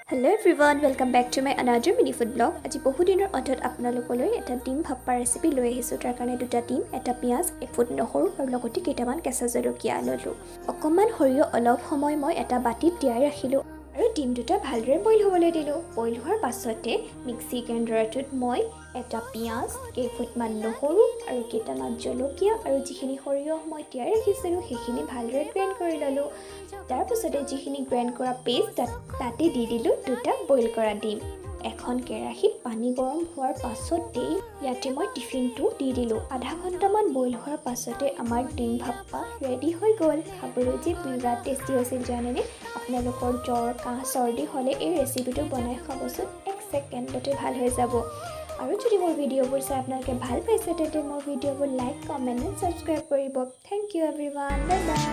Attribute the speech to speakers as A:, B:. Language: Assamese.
A: Hello everyone, welcome back to my another mini food blog. আজি বহু দিনৰ অন্তত আপোনালোকলৈ এটা ডিম ভাপ্পা ৰেচিপি লৈ আহিছোঁ। তাৰ কাৰণে দুটা ডিম, এটা পিয়াজ, এক ফুট নহৰু আৰু লগতে কেইটামান কেঁচা জলকীয়া ললোঁ। অকণমান সৰিয়হ অলপ সময় মই এটা বাটিত তিয়াই ৰাখিলোঁ আৰু ডিম দুটা ভালদৰে বইল হ'বলৈ দিলোঁ। বইল হোৱাৰ পাছতে মিক্সি গ্ৰাইণ্ডাৰটোত মই এটা পিয়াজ, কেইফুটমান নহৰু আৰু কেইটামান জলকীয়া আৰু যিখিনি সৰিয়হ মই তিয়াই ৰাখিছিলোঁ সেইখিনি ভালদৰে গ্ৰাইণ্ড কৰি ল'লোঁ। তাৰ পাছতে যিখিনি গ্ৰাইণ্ড কৰা পেষ্ট তাতে দি দিলোঁ দুটা বইল কৰা ডিম। এখন কেৰাহীত পানী গৰম হোৱাৰ পাছতেই ইয়াতে মই টিফিনটো দি দিলোঁ। আধা ঘণ্টামান বইল হোৱাৰ পাছতে আমাৰ ডিম ভাপ্পা ৰেডি হৈ গ'ল। খাবলৈ যে বিৰাট টেষ্টি হৈছিল জানেনে। আপোনালোকৰ জ্বৰ, কাহ, চৰ্দি হ'লে এই ৰেচিপিটো বনাই খাবচোন, 1 ছেকেণ্ডতে ভাল হৈ যাব। আৰু যদি মোৰ ভিডিঅ'বোৰ চাই আপোনালোকে ভাল পাইছে তেন্তে মোৰ ভিডিঅ'বোৰ লাইক, কমেণ্ট আৰু ছাবস্ক্ৰাইব কৰিব। Thank you everyone, bye by.